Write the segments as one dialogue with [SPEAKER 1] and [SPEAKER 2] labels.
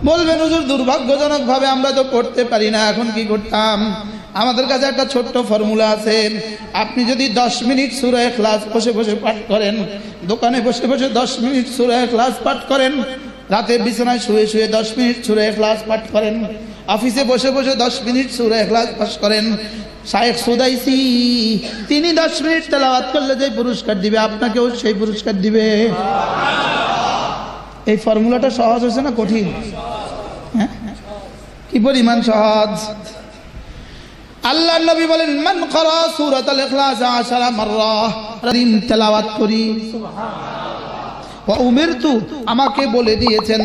[SPEAKER 1] বলবেন হুজুর দুর্ভাগ্যজনক ভাবে আমরা তো পড়তে পারি না, এখন কি করতাম? আমাদের কাছে একটা ছোট্ট ফর্মুলা আছে। আপনি যদি 10 মিনিট সূরা ইখলাস বসে বসে পাঠ করেন, দোকানে বসে বসে 10 মিনিট সূরা ইখলাস পাঠ করেন, রাতে বিছানায় শুয়ে শুয়ে 10 মিনিট সূরা ইখলাস পাঠ করেন, অফিসে বসে বসে 10 মিনিট সূরা ইখলাস পাঠ করেন, শায়েখ সুদাইসি তিনি 10 মিনিট তেলাওয়াত করলে যে পুরস্কার দিবে, আপনাকেও সেই পুরস্কার দিবে। এই ফর্মুলাটা সহজ হয়েছে না কঠিন? হ্যাঁ, কি পরিমাণ সহজ! আল্লাহর নবী বলেন, মান ক্বারা সূরাতুল ইখলাস 10 মাররা, দিন তেলাওয়াত করি। ওয়া উমিরতু, আমাকে বলে দিয়েছেন,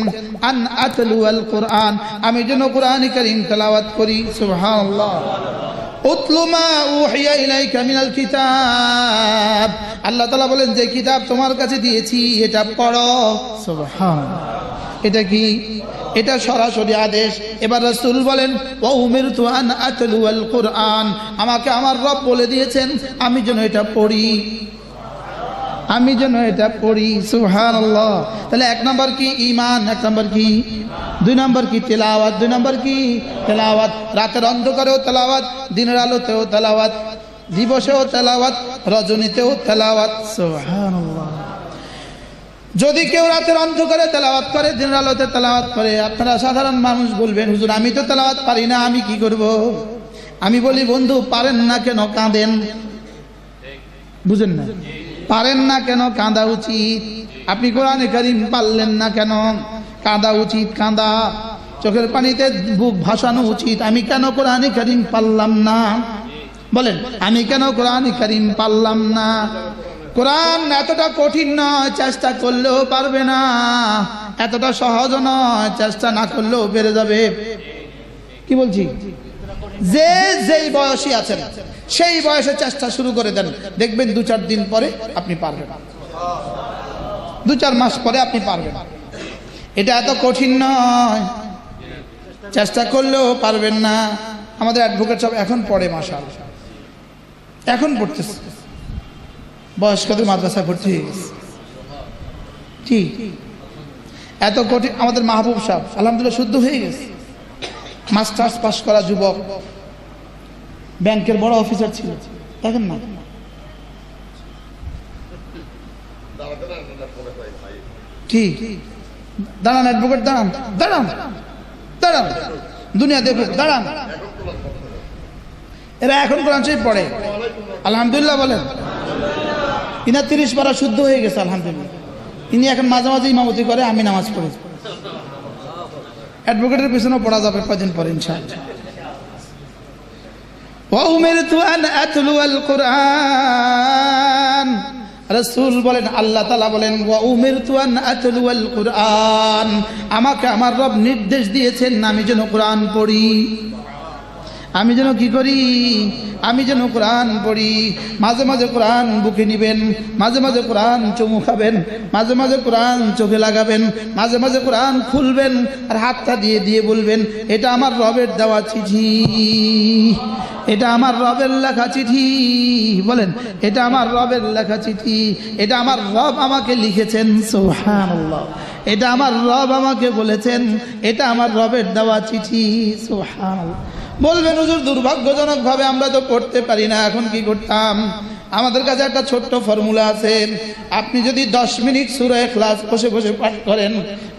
[SPEAKER 1] আন আতলুল কুরআন, আমি যেন কোরআন কারীম তেলাওয়াত করি। সুবহানাল্লাহ। উতলু মা উহিয়া ইলাইকা মিনাল কিতাব, আল্লাহ তাআলা বলেন যে কিতাব তোমার কাছে দিয়েছি এটা পড়ো। সুবহানাল্লাহ। এটা কি? এটা সরাসরি আদেশ। এবার রাসূল বলেন, ওয়া উমিরতু আন আতলুল কুরআন, আমাকে আমার রব বলে দিয়েছেন আমি যেন এটা পড়ি, আমি যেন এটা পড়ি। সুবহানাল্লাহ। তাহলে 1 নম্বর কি? ঈমান। 1 নম্বর কি? 2 নম্বর কি? তেলাওয়াত। 2 নম্বর কি? তেলাওয়াত। রাতের অন্ধকারেও তেলাওয়াত, দিনের আলোতেও তেলাওয়াত, দিবসেও তেলাওয়াত, রজনীতেও তেলাওয়াত। সুবহানাল্লাহ। যদি কেউ রাতের অন্ধকারে তেলাওয়াত করে, দিনের আলোতে তেলাওয়াত করে, আপনারা সাধারণ মানুষ বলবেন, হুজুর আমি তো তেলাওয়াত পারি না, আমি কি করব? আমি বলি, বন্ধু পারেন না কেন কাঁদেন? বুঝেন না? পারেন না কেন কাঁদা উচিত? আপনি কোরআনে কারীম পারলেন না কেন? কাঁদা উচিত। কাঁদা, চোখের পানিতে বুক ভাসানো উচিত। আমি কেন কোরআনে কারীম পারলাম না? বলেন, আমি কেন কোরআনে কারীম পারলাম না? কোরআন এতটা কঠিন নয়, চেষ্টা করলেও পারবে না। এতটা সহজ নয়, চেষ্টা না করলেও পেরে যাবে। কি বলছি? যে যেই বয়সী আছেন সেই বয়সে চেষ্টা শুরু করে দেন, দেখবেন 2-4 দিন পরে আপনি পারবেন, 2-4 মাস পরে আপনি পারবেন। এটা এত কঠিন নয়, চেষ্টা করলেও পারবেন না। আমাদের অ্যাডভোকেট সব এখন পড়ে, মাশাআল্লাহ, এখন পড়তেছে, বয়স্কদের মাদ্রাসায় ভর্তি হয়ে গেছে। ঠিক এত কঠিন। আমাদের মাহবুব সাহেব আলহামদুলিল্লাহ শুদ্ধ হয়ে গেছে, মাস্টার্স পাস করা যুবক, ব্যাংকের বড় অফিসার ছিল। দেখেন না, ঠিক। দাঁড়ান অ্যাডভোকেট, দাঁড়ান দাঁড়ান দাঁড়ান, দুনিয়া দেখুক, দাঁড়ান। এরা এখন কোরআন শরীফ পড়ে, আলহামদুলিল্লাহ বলেন। ইনা 30 পারা শুদ্ধ হয়ে গেছে, আলহামদুলিল্লাহ। ইনি এখন মাঝে মাঝে ইমামতি করে, আমি নামাজ পড়ি। অ্যাডভোকেটের পিছনেও পড়া যাবে কদিন পরে ইনশাআল্লাহ। ওয়া উমিরতু আন আতলুল কুরআন, রাসূল বলেন, আল্লাহ তাআলা বলেন, ওয়া উমিরতু আন আতলুল কুরআন, আমাকে আমার রব নির্দেশ দিয়েছেন আমি যেন কোরআন পড়ি। আমি যেন কি করি? আমি যেন কোরআন পড়ি। মাঝে মাঝে কোরআন বুকে নিবেন, মাঝে মাঝে কোরআন চুমু খাবেন, মাঝে মাঝে কোরআন চোখে লাগাবেন, মাঝে মাঝে কোরআন খুলবেন আর হাতটা দিয়ে দিয়ে বলবেন, এটা আমার রবের দেওয়া চিঠি, এটা আমার রবের লেখা চিঠি। বলেন, এটা আমার রবের লেখা চিঠি, এটা আমার রব আমাকে লিখেছেন। সুবহানাল্লাহ। এটা আমার রব আমাকে বলেছেন, এটা আমার রবের দেওয়া চিঠি। সুবহানাল্লাহ। বলবেন হুজুর দুর্ভাগ্যজনক ভাবে আমরা তো পড়তে পারি না, এখন কি করতাম? আমাদের কাছে একটা ছোট্ট ফর্মুলা আছে। আপনি যদি 10 মিনিট সূরা ইখলাস বসে বসে পাঠ করেন,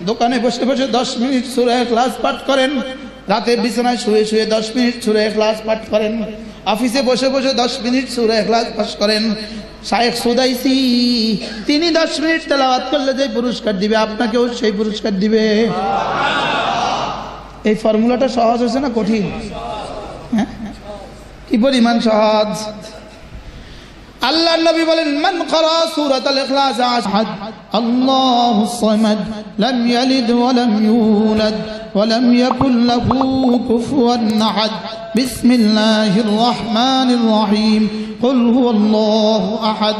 [SPEAKER 1] দোকানে বসে বসে 10 মিনিট সূরা ইখলাস পাঠ করেন, রাতে বিছানায় শুয়ে শুয়ে 10 মিনিট সূরা ইখলাস পাঠ করেন, অফিসে বসে বসে 10 মিনিট সূরা ইখলাস পাঠ করেন, শায়েখ সুদাইসি তিনি 10 মিনিট তেলাওয়াত করলে যে পুরস্কার দিবে, আপনাকেও সেই পুরস্কার দিবে। এই ফর্মুলাটা সহজ হয়েছে না কঠিন? হ্যাঁ, কি পরিমাণ সহজ! আল্লাহর নবী বলেন, মান ক্বারা সূরাতুল ইখলাস 10, আল্লাহুস সামাদ, লাম ইয়ালিদ ওয়া লাম ইউলাদ ওয়া লাম ইয়াকুল লাহু কুফুয়ান আহাদ, বিসমিল্লাহির রহমানির রহিম, কুল হুয়াল্লাহু আহাদ,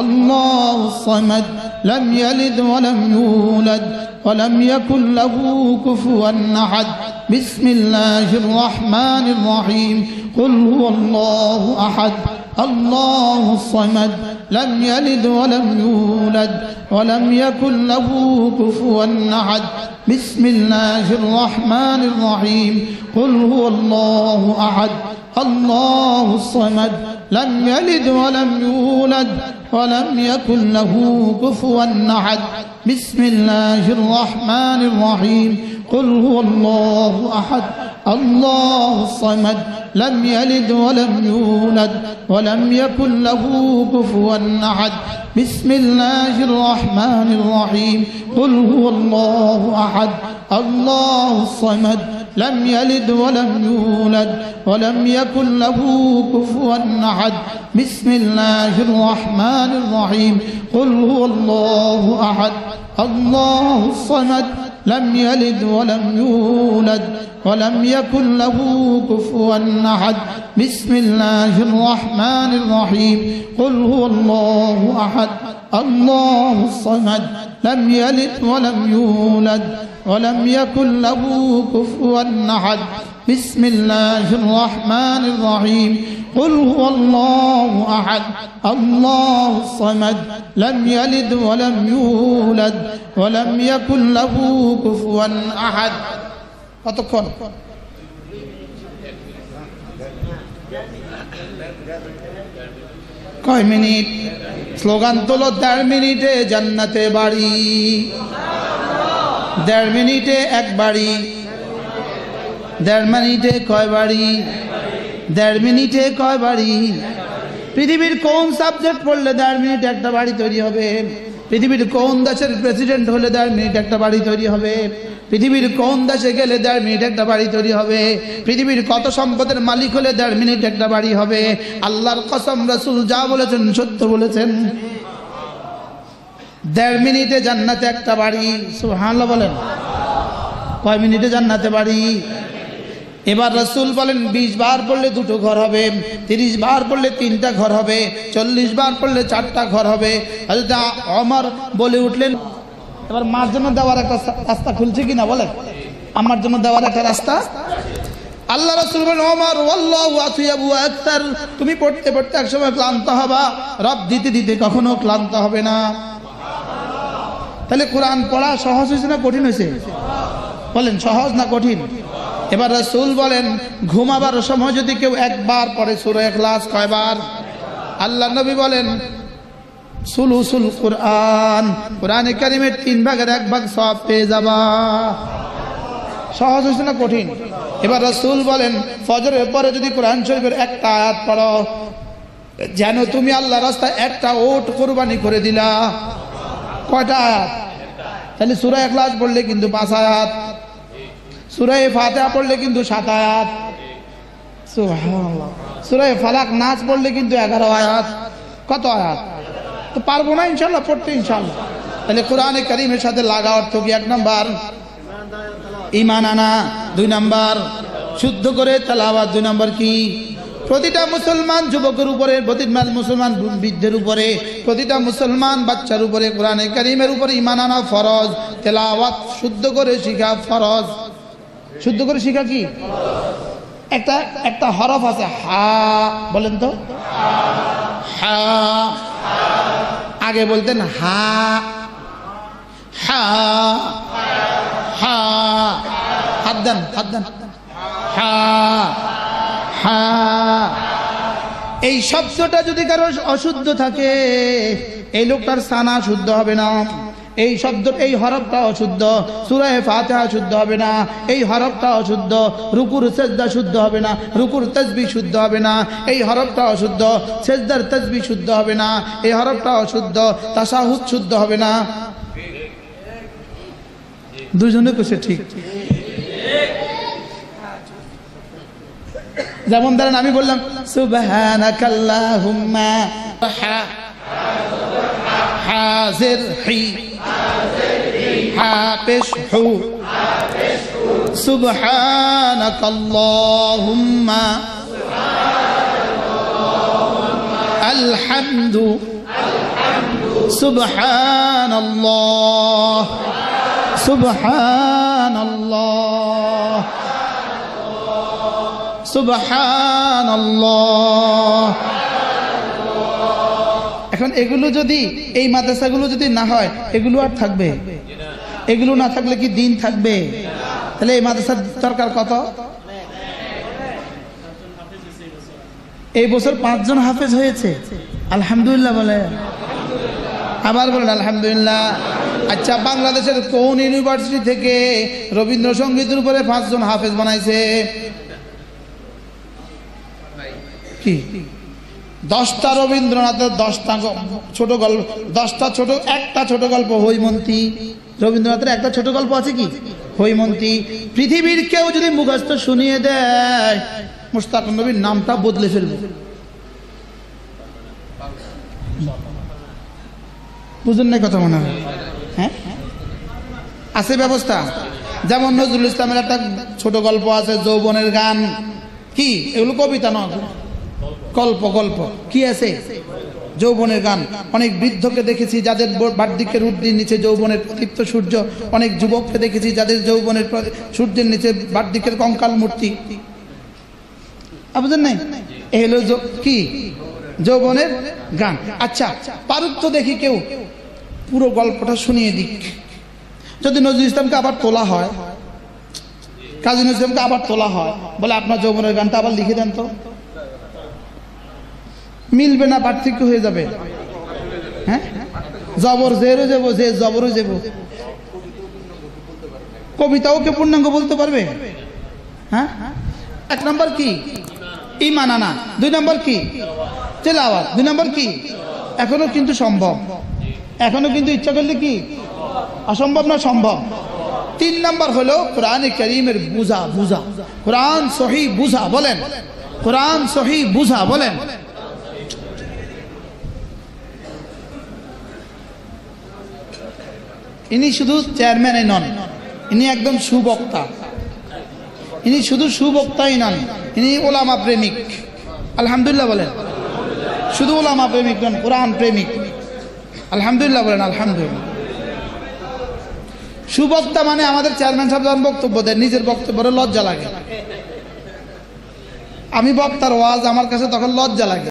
[SPEAKER 1] আল্লাহুস সামাদ, লাম ইয়ালিদ ওয়া লাম ইউলাদ ওয়া লাম ইয়াকুল লাহু কুফুয়ান আহাদ, বিসমিল্লাহির রহমানির রহিম, কুল হুয়াল্লাহু আহাদ, আল্লাহুস সামাদ, لم يلد ولم يولد ولم يكن له كفوا أحد بسم الله الرحمن الرحيم قل هو الله أحد الله الصمد لم يلد ولم يولد ولم يكن له كفوا أحد بسم الله الرحمن الرحيم قل هو الله أحد الله الصمد لم يلد ولم يولد ولم يكن له كفوا أحد بسم الله الرحمن الرحيم قل هو الله أحد الله الصمد لم يلد ولم يولد ولم يكن له كفوا أحد بسم الله الرحمن الرحيم قل هو الله أحد الله الصمد لم يلد ولم يولد ولم يكن له كفوا أحد بسم الله الرحمن الرحيم قل هو الله أحد الله الصمد لم يلد ولم يولد ولم يكن له كفوا أحد بسم الله الرحمن الرحيم قل هو الله أحد الله الصمد لم يلد ولم يولد ولم يكن له كفوا أحد কতক্ষণ কয় মিনিট স্লোগান তোলো 1.5 মিনিটে জান্নাতে বাড়ি 1.5 মিনিটে এক বাড়ি 1.5 মিনিটে কয় বাড়ি 1.5 মিনিটে কয় বাড়ি পৃথিবীর কোন সাবজেক্ট পড়লে 1.5 মিনিট একটা বাড়ি তৈরি হবে পৃথিবীর কোন দেশের প্রেসিডেন্ট হলে 1.5 মিনিট একটা বাড়ি তৈরি হবে পৃথিবীর কোন দেশে গেলে 1.5 মিনিট একটা বাড়ি তৈরি হবে পৃথিবীর কত সম্পদের মালিক হলে 1.5 মিনিট একটা বাড়ি হবে আল্লাহর কসম রাসূল যা বলেছেন সত্য বলেছেন 1.5 মিনিটে জান্নাতে একটা বাড়ি সুবহানাল্লাহ বলেন কয় মিনিটে জান্নাতে বাড়ি এবার রাসূল বলেন 20 বার পড়লে 2টো ঘর হবে 30 বার পড়লে 3টা ঘর হবে 40 বার পড়লে 4টা ঘর হবে হযরত ওমর বলে উঠলেন এবার মার জন্য দেওয়ার একটা রাস্তা খুলছে কিনা বলেন আমার জন্য দেওয়ার একটা রাস্তা আল্লাহ রাসূল বলেন ওমর ওয়াল্লাহু আতিয়াবু আকতার তুমি পড়তে পড়তে একসময় ক্লান্ত হবা রব দিতে দিতে কখনো ক্লান্ত হবে না তাহলে কোরআন পড়া সহজ হয়েছে না কঠিন হয়েছে বলেন সহজ না কঠিন এবার রাসূল বলেন ঘুমাবার সময় যদি কেউ একবার পড়ে সূরা ইখলাস কয়বার আল্লাহ নবী বলেন সুলুসুল কুরআন কোরআনে কারীমের 3 ভাগের 1 ভাগ সওয়াব পেয়ে যাবা সহজ হয়েছে না কঠিন এবার রাসূল বলেন ফজরের পরে যদি কোরআন শরীফের একটা আয়াত পড়ো যেন তুমি আল্লাহর রাস্তায় একটা ওট কুরবানি করে দিলা কয়টা আয়াত তাহলে সূরা ইখলাস পড়লে কিন্তু 5 আয়াত সূরা ফাতিহা পড়লে কিন্তু 7 আয়াত সুবহানাল্লাহ সূরা ফালাক নাস পড়লে কিন্তু 11 আয়াত কত আয়াত তো পারবো না ইনশাআল্লাহ পড়তে ইনশাআল্লাহ তাহলে কোরআনে কারীমের সাথে লাগা অর্থ কি 1 নাম্বার ঈমান আনা 2 নাম্বার শুদ্ধ করে তেলাওয়াত 2 নাম্বার কি প্রতিটা মুসলমান যুবকের উপরে প্রতিটা মুসলমান বৃদ্ধের উপরে প্রতিটা মুসলমান বাচ্চার উপরে কোরআনে কারীমের উপরে ঈমান আনা ফরজ তেলাওয়াত শুদ্ধ করে শিখা ফরজ শুদ্ধ করে শিখা কি একটা একটা হরফ আছে হা বলেন তো হা আগে বলতেন হা হা হা হাত দেন হা হা এই শব্দটা যদি কারো অশুদ্ধ থাকে এই লোকটার সানা শুদ্ধ হবে না এই শব্দ এই হরফটা অশুদ্ধ সূরা ফাতিহা শুদ্ধ হবে না এই হরফটা অশুদ্ধ রুকুর সিজদা শুদ্ধ হবে না রুকুর তাসবিহ শুদ্ধ হবে না এই হরফটা অশুদ্ধ সিজদার তাসবিহ শুদ্ধ হবে না এই হরফটা অশুদ্ধ তাশাহুদ শুদ্ধ হবে না দুজনে কইছে ঠিক যেমন ধরেন আমি বললাম সুবহানাকাল্লাহুম্মা হাজির হি হাফিজ হু সুবহানাকাল্লাহুম্মা আলহামদু সুবহানাল্লাহ সুবহানাল্লাহ সুবহানাল্লাহ এখন এগুলো যদি, এই মাদ্রাসাগুলো যদি না হয়, এগুলো আর থাকবে? এগুলো না থাকলে কি দিন থাকবে? তাহলে এই মাদ্রাসার দরকার কত? এই বছর 5 জন হাফেজ হয়েছে, আলহামদুলিল্লাহ বলে, আবার বলেন আলহামদুলিল্লাহ। আচ্ছা, বাংলাদেশের কোন ইউনিভার্সিটি থেকে রবীন্দ্রসঙ্গীতের উপরে 5 জন হাফেজ বানাইছে? কি 10টা রবীন্দ্রনাথের 10টা ছোট গল্প, 10টা ছোট, একটা ছোট গল্প হৈমন্তী। রবীন্দ্রনাথের একটা ছোট গল্প আছে কি? হৈমন্তী। পৃথিবীর কেউ যদি মুখস্থ শুনিয়ে দেয়, মুশতাক নবীর নামটা বদলে ফেলবে। বুঝুন না কথা মনে হয়? হ্যাঁ, আছে ব্যবস্থা। যেমন নজরুল ইসলামের একটা ছোট গল্প আছে, যৌবনের গান। কি এগুলো? কবিতা নয়, গল্প। গল্প কি আছে? যৌবনের গান। অনেক বৃদ্ধকে দেখেছি যাদের বার্ধক্যের ঊর্ধ্বের নিচে যৌবনের প্রদীপ্ত সূর্য। অনেক যুবককে দেখেছি যাদের যৌবনের সূর্যের নিচে বার্ধক্যের কঙ্কাল মূর্তি। বুঝলেন নাই? এই হলো কি যৌবনের গান। আচ্ছা, পারুক তো দেখি কেউ পুরো গল্পটা শুনিয়ে দিক। যদি নজরুল ইসলামকে আবার তোলা হয়, কাজী নজরুল ইসলামকে আবার তোলা হয়, বলে আপনার যৌবনের গানটা আবার লিখে দেন তো, মিলবে না, পার্থক্য হয়ে যাবে। হ্যাঁ, জবর জেরও যাব, যে জবরও যাব। কবিতাও কে পূর্ণাঙ্গ বলতে পারবে? হ্যাঁ, 1 নম্বর কি? ঈমান আনা। 2 নম্বর কি? তেলাওয়াত। 2 নম্বর কি? এখনো কিন্তু সম্ভব, এখনো কিন্তু ইচ্ছা করলে কি অসম্ভব না, সম্ভব। 3 নম্বর হলো কোরআনে কারীমের বুঝা। কোরআন সহি বুঝা। বলেন কোরআন সহি বুঝা। বলেন ইনি শুধু চেয়ারম্যানই নন, ইনি একদম সুবক্তা। ইনি শুধু সুবক্তাই নন, ইনি ওলামা প্রেমিক। আলহামদুলিল্লাহ বলেন। শুধু ওলামা প্রেমিক নন, কোরআন প্রেমিক। আলহামদুলিল্লাহ বলেন আলহামদুলিল্লাহ। সুবক্তা মানে আমাদের চেয়ারম্যান সাহেব যখন বক্তব্য দেন, নিজের বক্তব্যের লজ্জা লাগে। আমি বক্তার ওয়াজ আমার কাছে তখন লজ্জা লাগে।